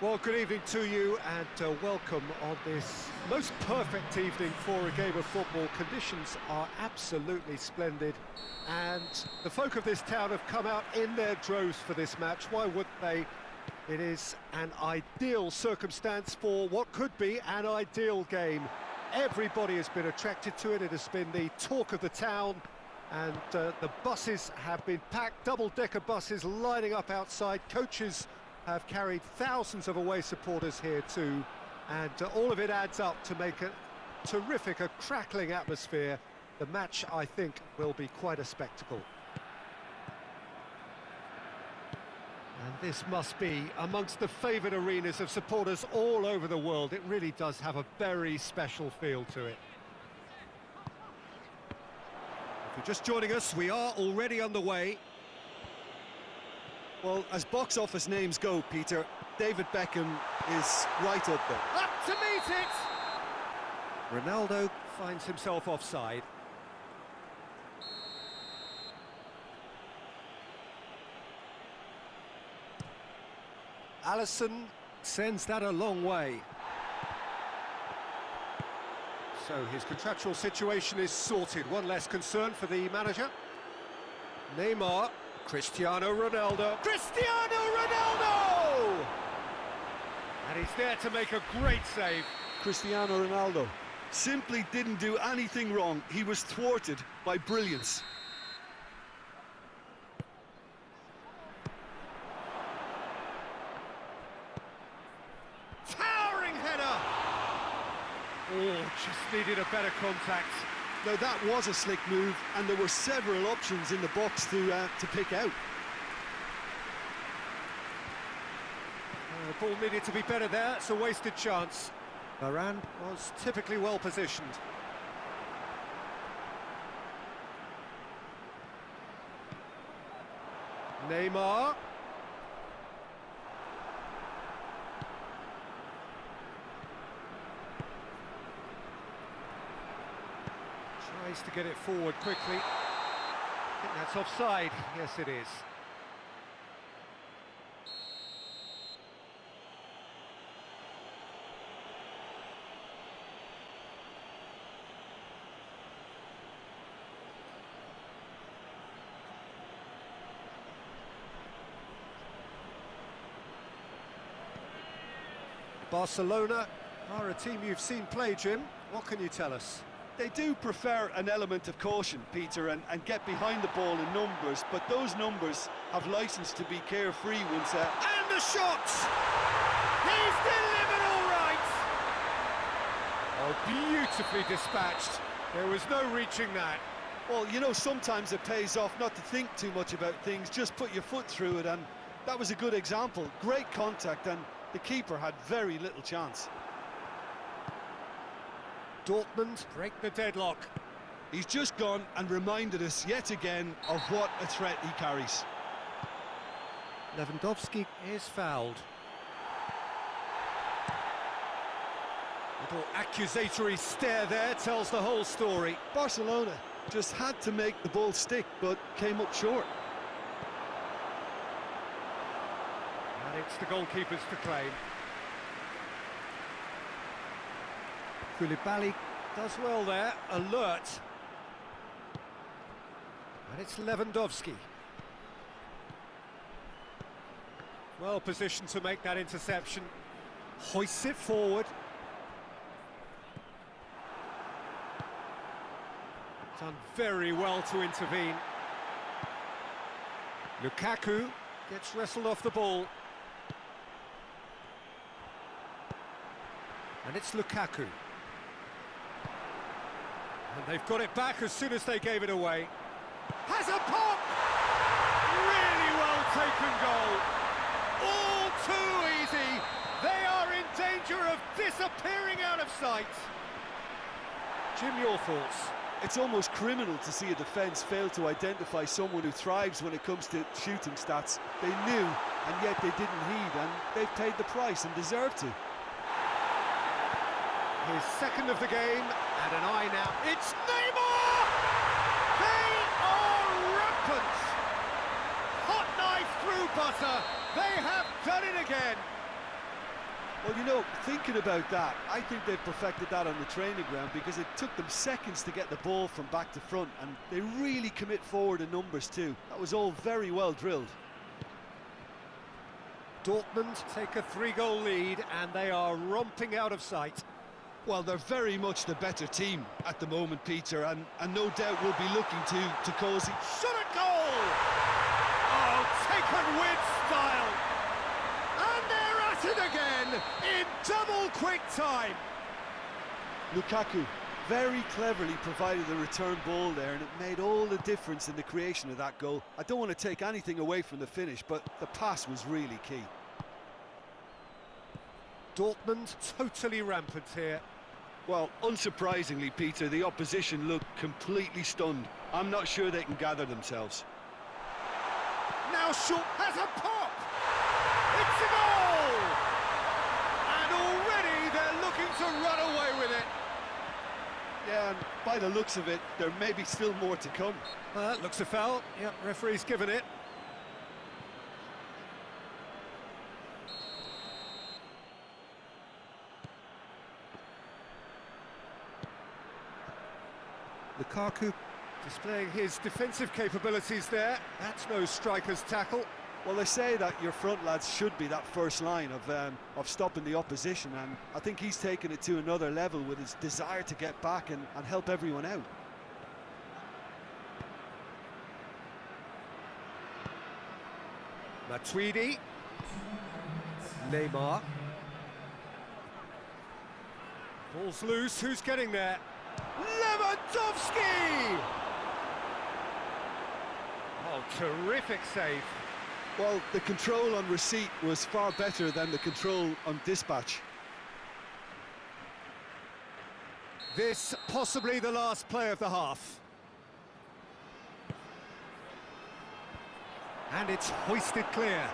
Well, good evening to you and welcome on this most perfect evening for a game of football. Conditions are absolutely splendid and the folk of this town have come out in their droves for this match. Why wouldn't they? It is an ideal circumstance for what could be an ideal game. Everybody has been attracted to it. It has been the talk of the town, and the buses have been packed, double-decker buses lining up outside. Coaches have carried thousands of away supporters here too, and all of it adds up to make a terrific, a crackling atmosphere. The match, I think, will be quite a spectacle. And this must be amongst the favoured arenas of supporters all over the world. It really does have a very special feel to it. If you're just joining us, we are already underway. Well, as box office names go, Peter, David Beckham is right up there. Up to meet it! Ronaldo finds himself offside. Alisson sends that a long way. So his contractual situation is sorted. One less concern for the manager. Neymar, Cristiano Ronaldo. Cristiano Ronaldo! And he's there to make a great save. Cristiano Ronaldo simply didn't do anything wrong. He was thwarted by brilliance. Towering header! Oh, just needed a better contact. Now that was a slick move, and there were several options in the box to pick out. The ball needed to be better there. It's a wasted chance. Varane was typically well positioned. Neymar. Tries to get it forward quickly. I think that's offside. Yes, it is. Barcelona are a team you've seen play, Jim. What can you tell us? They do prefer an element of caution, Peter, and get behind the ball in numbers, but those numbers have licence to be carefree once... And the shots! He's delivered all right! Oh, beautifully dispatched. There was no reaching that. Well, you know, sometimes it pays off not to think too much about things, just put your foot through it, and that was a good example. Great contact, and the keeper had very little chance. Dortmund break the deadlock. He's just gone and reminded us yet again of what a threat he carries. Lewandowski is fouled. Little accusatory stare there tells the whole story. Barcelona just had to make the ball stick, but came up short. And it's the goalkeepers to claim. Koulibaly does well there, alert. And it's Lewandowski. Well positioned to make that interception. Hoists it forward. Done very well to intervene. Lukaku gets wrestled off the ball. And it's Lukaku. And they've got it back as soon as they gave it away. Has a pop! Really well taken goal. All too easy. They are in danger of disappearing out of sight. Jim, your thoughts? It's almost criminal to see a defence fail to identify someone who thrives when it comes to shooting stats. They knew, and yet they didn't heed, and they've paid the price and deserve to. His second of the game, and an eye now. It's Neymar! They are rampant! Hot knife through butter. They have done it again. Well, thinking about that, I think they've perfected that on the training ground because it took them seconds to get the ball from back to front, and they really commit forward in numbers too. That was all very well drilled. Dortmund take a 3-goal lead and they are romping out of sight. Well, they're very much the better team at the moment, Peter, and no doubt will be looking to cause it. Shot a goal! Oh, taken with style! And they're at it again in double quick time. Lukaku very cleverly provided the return ball there, and it made all the difference in the creation of that goal. I don't want to take anything away from the finish, but the pass was really key. Dortmund totally rampant here. Well, unsurprisingly, Peter, the opposition looked completely stunned. I'm not sure they can gather themselves. Now Schultz has a pop! It's a goal! And already they're looking to run away with it. Yeah, and by the looks of it, there may be still more to come. Looks a foul. Yep, referee's given it. Lukaku displaying his defensive capabilities there. That's no striker's tackle. Well, they say that your front lads should be that first line of stopping the opposition, and I think he's taken it to another level with his desire to get back and help everyone out. Matuidi. Neymar. Ball's loose, who's getting there? Lewandowski! Oh, terrific save. Well, the control on receipt was far better than the control on dispatch. This possibly the last play of the half. And it's hoisted clear.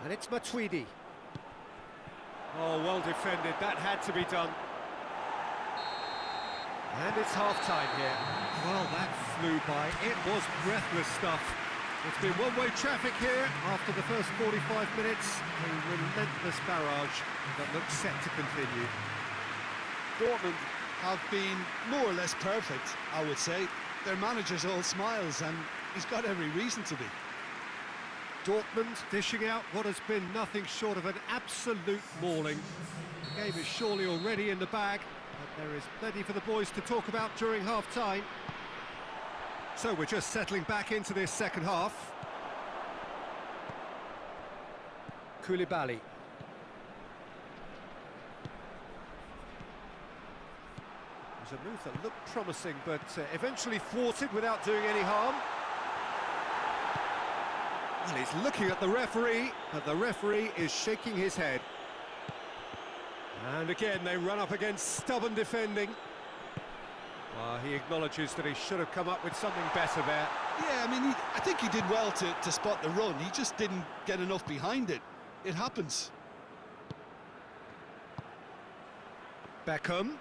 And it's Matuidi. Oh, well defended, that had to be done. And it's half-time here. Well, that flew by. It was breathless stuff. It's been one-way traffic here after the first 45 minutes. A relentless barrage that looks set to continue. Dortmund have been more or less perfect, I would say. Their manager's all smiles, and he's got every reason to be. Dortmund dishing out what has been nothing short of an absolute mauling. The game is surely already in the bag, but there is plenty for the boys to talk about during half-time. So we're just settling back into this second half. Koulibaly. It was a move that looked promising, but eventually thwarted without doing any harm. Well, he's looking at the referee, but the referee is shaking his head. And again, they run up against stubborn defending. Well, he acknowledges that he should have come up with something better there. Yeah, I mean, I think he did well to spot the run. He just didn't get enough behind it. It happens. Beckham.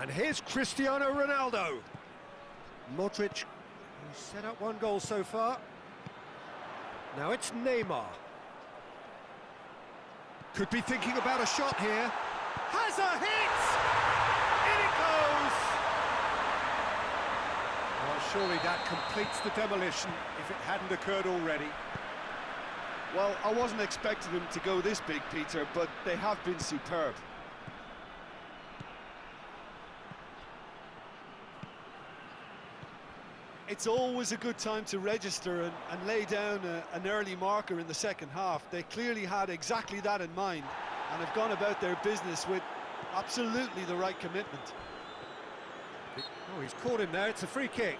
And here's Cristiano Ronaldo. Modric, who's set up one goal so far. Now it's Neymar. Could be thinking about a shot here. Has a hit! In it goes! Well, surely that completes the demolition if it hadn't occurred already. Well, I wasn't expecting them to go this big, Peter, but they have been superb. It's always a good time to register and lay down an early marker in the second half. They clearly had exactly that in mind and have gone about their business with absolutely the right commitment. Oh, he's caught him there, it's a free kick.